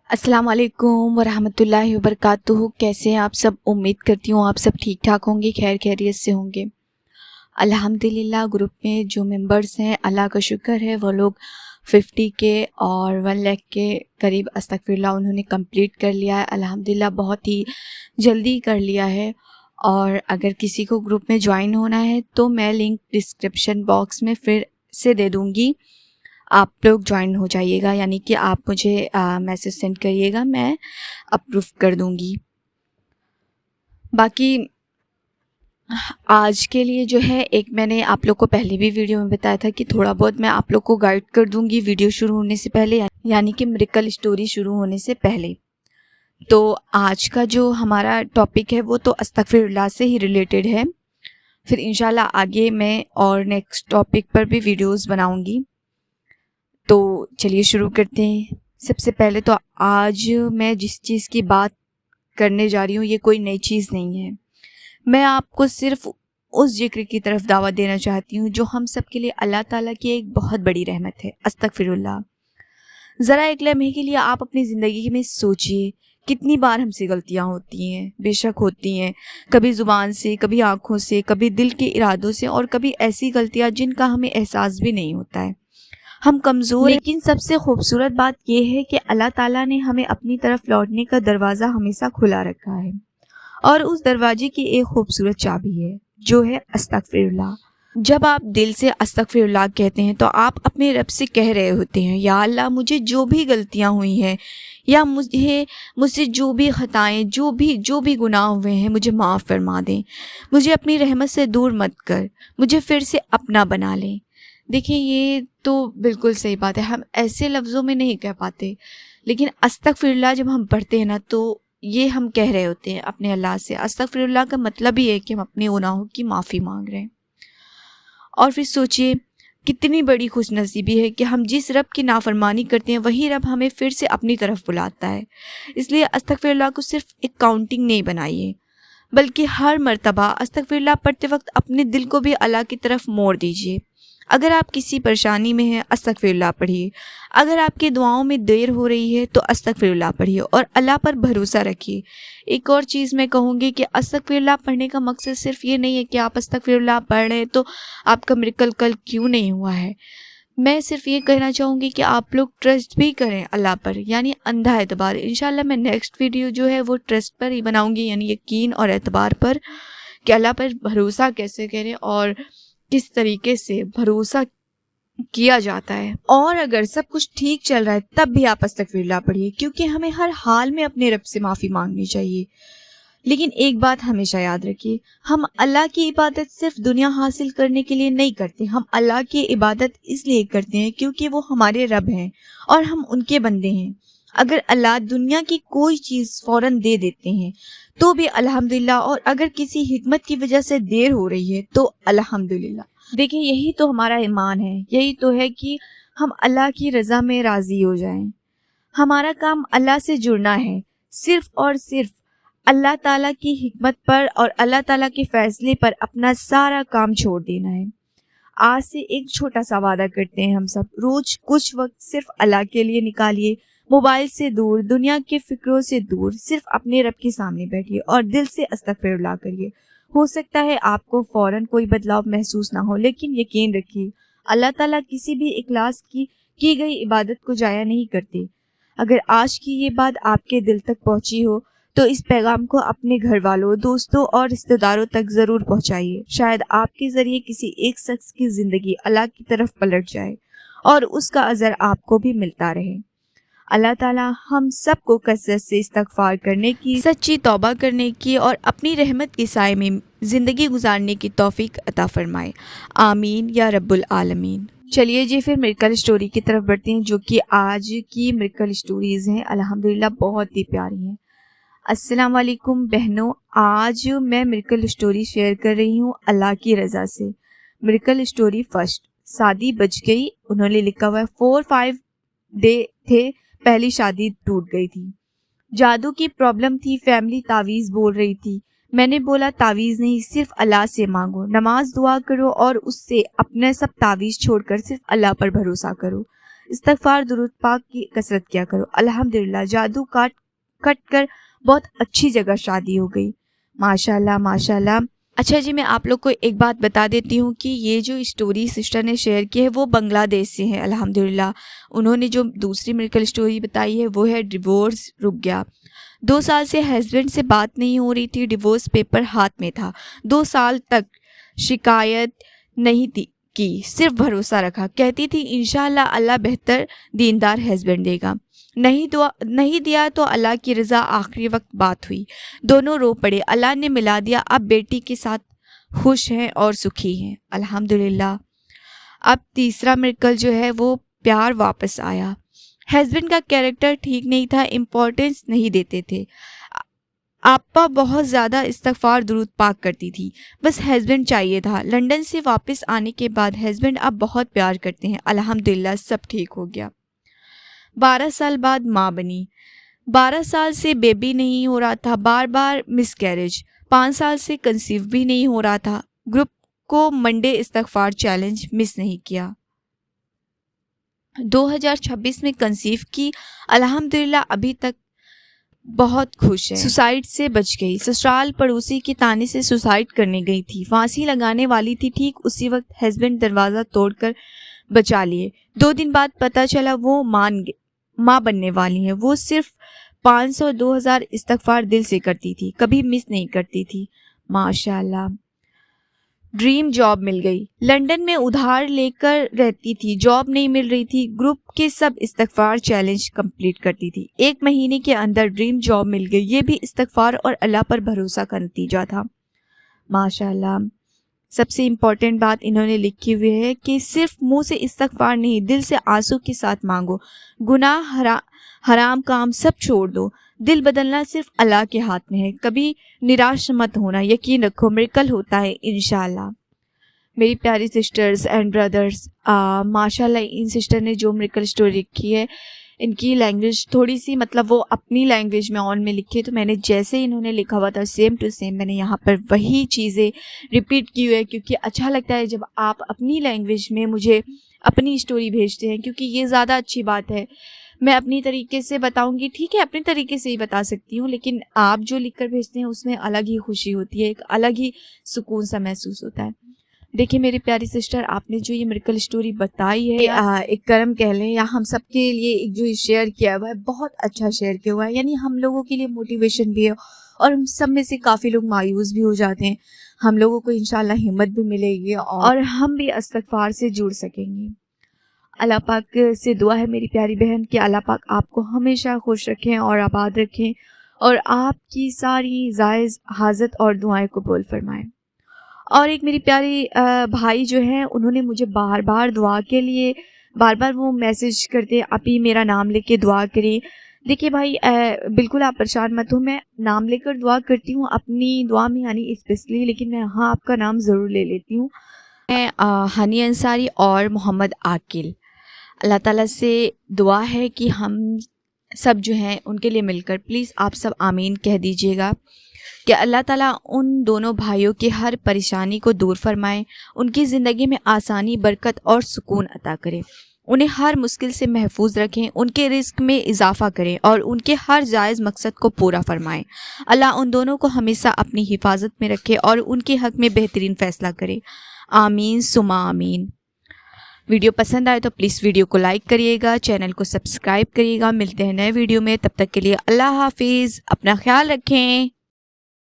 अस्सलाम वालेकुम वरहमतुल्लाहि वबरकातुहू। कैसे हैं आप सब? उम्मीद करती हूँ आप सब ठीक ठाक होंगे, खैर खैरियत से होंगे। अल्हम्दुलिल्लाह ग्रुप में जो मेंबर्स हैं, अल्लाह का शुक्र है, वो लोग 50 के और 1 लाख के करीब अस्तगफिरुल्लाह उन्होंने कंप्लीट कर लिया है। अल्हम्दुलिल्लाह बहुत ही जल्दी कर लिया है। और अगर किसी को ग्रुप में ज्वाइन होना है तो मैं लिंक डिस्क्रिप्शन बॉक्स में फिर से दे दूँगी, आप लोग ज्वाइन हो जाइएगा, यानी कि आप मुझे मैसेज सेंड करिएगा, मैं अप्रूव कर दूँगी। बाकी आज के लिए जो है, एक मैंने आप लोग को पहले भी वीडियो में बताया था कि थोड़ा बहुत मैं आप लोग को गाइड कर दूँगी वीडियो शुरू होने से पहले, यानी कि मिरेकल स्टोरी शुरू होने से पहले। तो आज का जो हमारा टॉपिक है वो तो अस्तगफिरुल्लाह से ही रिलेटेड है। फिर इंशाल्लाह आगे मैं और नेक्स्ट टॉपिक पर भी वीडियोस बनाऊँगी। तो चलिए शुरू करते हैं। सबसे पहले तो आज मैं जिस चीज़ की बात करने जा रही हूँ ये कोई नई चीज़ नहीं है। मैं आपको सिर्फ़ उस ज़िक्र की तरफ दावत देना चाहती हूँ जो हम सब के लिए अल्लाह ताला की एक बहुत बड़ी रहमत है, अस्तगफिरुल्लाह। ज़रा एक लम्हे के लिए आप अपनी ज़िंदगी में सोचिए, कितनी बार हमसे गलतियाँ होती हैं, बेशक होती हैं, कभी ज़ुबान से, कभी आँखों से, कभी दिल के इरादों से, और कभी ऐसी गलतियाँ जिनका हमें एहसास भी नहीं होता है। हम कमज़ोर, लेकिन सबसे खूबसूरत बात यह है कि अल्लाह ताला ने हमें अपनी तरफ लौटने का दरवाज़ा हमेशा खुला रखा है, और उस दरवाजे की एक खूबसूरत चाबी है जो है अस्तगफिरुल्लाह। जब आप दिल से अस्तगफिरुल्लाह कहते हैं तो आप अपने रब से कह रहे होते हैं, या अल्लाह मुझे जो भी गलतियाँ हुई हैं, या मुझसे जो भी ख़ताएँ, जो भी गुनाह हुए हैं, मुझे माफ़ फरमा दें, मुझे अपनी रहमत से दूर मत कर, मुझे फिर से अपना बना लें। देखिए ये तो बिल्कुल सही बात है, हम ऐसे लफ्ज़ों में नहीं कह पाते, लेकिन अस्तगफिरुल्लाह जब हम पढ़ते हैं ना तो ये हम कह रहे होते हैं अपने अल्लाह से। अस्तगफिरुल्लाह का मतलब ही है कि हम अपने गुनाहों की माफ़ी मांग रहे हैं। और फिर सोचिए कितनी बड़ी खुशनसीबी है कि हम जिस रब की नाफरमानी करते हैं वही रब हमें फिर से अपनी तरफ बुलाता है। इसलिए अस्तगफिरुल्लाह को सिर्फ एक काउंटिंग नहीं बनाइए, बल्कि हर मर्तबा अस्तगफिरुल्लाह पढ़ते वक्त अपने दिल को भी अल्लाह की तरफ मोड़ दीजिए। अगर आप किसी परेशानी में हैं, अस्तगफिरुल्लाह पढ़िए। अगर आपकी दुआओं में देर हो रही है तो अस्तगफिरुल्लाह पढ़िए और अल्लाह पर भरोसा रखिए। एक और चीज़ मैं कहूँगी कि अस्तगफिरुल्लाह पढ़ने का मकसद सिर्फ ये नहीं है कि आप अस्तगफिरुल्लाह पढ़ रहे हैं तो आपका मिरेकल कल क्यों नहीं हुआ है। मैं सिर्फ ये कहना चाहूँगी कि आप लोग ट्रस्ट भी करें अल्लाह पर, यानी अंधा एतबार। इंशाल्लाह मैं नेक्स्ट वीडियो जो है वो ट्रस्ट पर ही बनाऊँगी, यानी यकीन और एतबार पर, कि अल्लाह पर भरोसा कैसे करें और किस तरीके से भरोसा किया जाता है। और अगर सब कुछ ठीक चल रहा है तब भी आप अस्तगफिरुल्लाह पढ़िए, क्योंकि हमें हर हाल में अपने रब से माफ़ी मांगनी चाहिए। लेकिन एक बात हमेशा याद रखिए, हम अल्लाह की इबादत सिर्फ दुनिया हासिल करने के लिए नहीं करते, हम अल्लाह की इबादत इसलिए करते हैं क्योंकि वो हमारे रब हैं और हम उनके बंदे हैं। अगर अल्लाह दुनिया की कोई चीज़ फ़ौरन दे देते हैं तो भी अल्हम्दुलिल्लाह, और अगर किसी हिकमत की वजह से देर हो रही है तो अल्हम्दुलिल्लाह। देखिए यही तो हमारा ईमान है, यही तो है कि हम अल्लाह की रज़ा में राज़ी हो जाएं। हमारा काम अल्लाह से जुड़ना है, सिर्फ़ और सिर्फ अल्लाह ताला की हिकमत पर और अल्लाह ताला के फ़ैसले पर अपना सारा काम छोड़ देना है। आज से एक छोटा सा वादा करते हैं हम सब, रोज़ कुछ वक्त सिर्फ अल्लाह के लिए निकालिए। मोबाइल से दूर, दुनिया के फ़िक्रों से दूर, सिर्फ अपने रब के सामने बैठिए और दिल से अस्तगफिरुल्लाह करिए। हो सकता है आपको फ़ौरन कोई बदलाव महसूस ना हो, लेकिन यकीन रखिए अल्लाह ताला किसी भी इखलास की गई इबादत को ज़ाया नहीं करते। अगर आज की ये बात आपके दिल तक पहुंची हो तो इस पैगाम को अपने घर वालों, दोस्तों और रिश्तेदारों तक ज़रूर पहुंचाइए। शायद आपके ज़रिए किसी एक शख्स की ज़िंदगी अल्लाह की तरफ पलट जाए और उसका अज़र आपको भी मिलता रहे। अल्लाह ताला हम सबको कसरत से इस्तगफार करने की, सच्ची तौबा करने की और अपनी रहमत के साए में ज़िंदगी गुजारने की तौफीक अता फरमाए। आमीन या रब्बुल आलमीन। चलिए जी फिर मिरेकल स्टोरी की तरफ बढ़ते हैं, जो कि आज की मिरेकल स्टोरीज़ हैं, अल्हम्दुलिल्लाह बहुत ही प्यारी हैं। अस्सलाम वालेकुम बहनों, आज मैं मिरेकल स्टोरी शेयर कर रही हूँ अल्लाह की रज़ा से। Miracle story first. शादी बच गई, उन्होंने लिखा हुआ है 4-5 डे थे पहली शादी टूट गई थी। जादू की प्रॉब्लम थी, फैमिली तावीज़ बोल रही थी। मैंने बोला तावीज़ नहीं, सिर्फ अल्लाह से मांगो, नमाज दुआ करो और उससे अपने सब तावीज़ छोड़कर सिर्फ अल्लाह पर भरोसा करो। استغفار درود پاک کی کثرت کیا کرو. الحمدللہ جادو کٹ کر بہت اچھی جگہ شادی ہو گئی. ماشاء اللہ ماشاء اللہ. اچھا جی، میں آپ لوگ کو ایک بات بتا دیتی ہوں کہ یہ جو اسٹوری سسٹر نے شیئر کی ہے وہ بنگلہ دیش سے ہے. الحمدللہ انہوں نے جو دوسری میریکل اسٹوری بتائی ہے وہ ہے ڈیورس رک گیا. 2 سال سے ہسبینڈ سے بات نہیں ہو رہی تھی. ڈیورس پیپر ہاتھ میں تھا. 2 سال تک شکایت نہیں تھی کی، صرف بھروسہ رکھا. کہتی تھی انشاءاللہ اللہ بہتر دیندار ہسبینڈ دے گا. نہیں دیا تو اللہ کی رضا. آخری وقت بات ہوئی، دونوں رو پڑے. اللہ نے ملا دیا. اب بیٹی کے ساتھ خوش ہیں اور سکھی ہیں. الحمدللہ. اب تیسرا میریکل جو ہے وہ پیار واپس آیا. ہسبینڈ کا کیریکٹر ٹھیک نہیں تھا، امپورٹنس نہیں دیتے تھے. آپا بہت زیادہ استغفار درود پاک کرتی تھی، بس ہسبینڈ چاہیے تھا. لندن سے واپس آنے کے بعد ہسبینڈ اب بہت پیار کرتے ہیں. الحمدللہ سب ٹھیک ہو گیا. 12 سال بعد ماں بنی. 12 سال سے بیبی نہیں ہو رہا تھا، بار بار مس کیریج. 5 سال سے کنسیو بھی نہیں ہو رہا تھا. گروپ کو منڈے استغفار چیلنج مس نہیں کیا. 2026 میں کنسیو کی. الحمدللہ ابھی تک بہت خوش ہے. سوسائڈ سے بچ گئی. سسرال پڑوسی کے تانے سے سوسائڈ کرنے گئی تھی. پھانسی لگانے والی تھی. ٹھیک اسی وقت ہسبینڈ دروازہ توڑ کر بچا لیے. 2 دن بعد پتہ چلا وہ ماں بننے والی ہیں. وہ صرف 500-2000 استغفار دل سے کرتی تھی، کبھی مس نہیں کرتی تھی. ماشاء اللہ. ڈریم جاب مل گئی. لندن میں ادھار لے کر رہتی تھی، جاب نہیں مل رہی تھی. گروپ کے سب استغفار چیلنج کمپلیٹ کرتی تھی. 1 مہینے کے اندر ڈریم جاب مل گئی. یہ بھی استغفار اور اللہ پر بھروسہ کا نتیجہ تھا. ماشاء اللہ. سب سے امپورٹنٹ بات انہوں نے لکھی ہوئی ہے کہ صرف منہ سے استغفار نہیں، دل سے آنسو کے ساتھ مانگو. گناہ حرام کام سب چھوڑ دو. دل بدلنا صرف اللہ کے ہاتھ میں ہے. کبھی نراش مت ہونا، یقین رکھو میریکل ہوتا ہے انشاءاللہ. میری پیاری سسٹرز اینڈ بردرز، ماشاءاللہ ان سسٹر نے جو میریکل اسٹوری لکھی ہے، ان کی لینگویج تھوڑی سی وہ اپنی لینگویج میں آن میں لکھی ہے، تو میں نے جیسے انہوں نے لکھا ہوا تھا سیم ٹو سیم میں نے یہاں پر وہی چیزیں ریپیٹ کی ہوئی ہے، کیونکہ اچھا لگتا ہے جب آپ اپنی لینگویج میں مجھے اپنی اسٹوری بھیجتے ہیں، کیونکہ یہ زیادہ اچھی بات ہے. میں اپنی طریقے سے بتاؤں گی، ٹھیک ہے اپنے طریقے سے ہی بتا سکتی ہوں، لیکن آپ جو لکھ کر بھیجتے ہیں اس میں الگ ہی خوشی ہوتی ہے، ایک الگ ہی سکون سا محسوس ہوتا ہے. دیکھیے میری پیاری سسٹر، آپ نے جو یہ میریکل اسٹوری بتائی ہے، ایک کرم کہہ لیں یا ہم سب کے لیے ایک جو شیئر کیا ہوا ہے، بہت اچھا شیئر کیا ہوا ہے. یعنی ہم لوگوں کے لیے موٹیویشن بھی ہے، اور ہم سب میں سے کافی لوگ مایوس بھی ہو جاتے ہیں. ہم لوگوں کو انشاءاللہ ہمت بھی ملے گی اور ہم بھی استغفار سے جڑ سکیں گے. اللہ پاک سے دعا ہے میری پیاری بہن کہ اللہ پاک آپ کو ہمیشہ خوش رکھیں اور آباد رکھیں، اور آپ کی ساری جائز حاجت اور دعائیں قبول فرمائیں. اور ایک میری پیاری بھائی جو ہیں، انہوں نے مجھے بار بار دعا کے لیے وہ میسج کرتے، اپی میرا نام لے کے دعا کریں. دیکھیے بھائی، بالکل آپ پریشان مت ہوں، میں نام لے کر دعا کرتی ہوں اپنی دعا میں، یعنی اسپیشلی، لیکن میں ہاں آپ کا نام ضرور لے لیتی ہوں. میں ہنی انصاری اور محمد عاقل، اللہ تعالیٰ سے دعا ہے کہ ہم سب جو ہیں ان کے لیے مل کر پلیز آپ سب آمین کہہ دیجیے گا کہ اللہ تعالیٰ ان دونوں بھائیوں کی ہر پریشانی کو دور فرمائے، ان کی زندگی میں آسانی، برکت اور سکون عطا کرے، انہیں ہر مشکل سے محفوظ رکھیں، ان کے رزق میں اضافہ کریں اور ان کے ہر جائز مقصد کو پورا فرمائیں. اللہ ان دونوں کو ہمیشہ اپنی حفاظت میں رکھے اور ان کے حق میں بہترین فیصلہ کرے. آمین ثم آمین. ویڈیو پسند آئے تو پلیز ویڈیو کو لائک کریے گا، چینل کو سبسکرائب کریے گا. ملتے ہیں نئے ویڈیو میں، تب تک کے لیے اللہ حافظ، اپنا خیال رکھیں.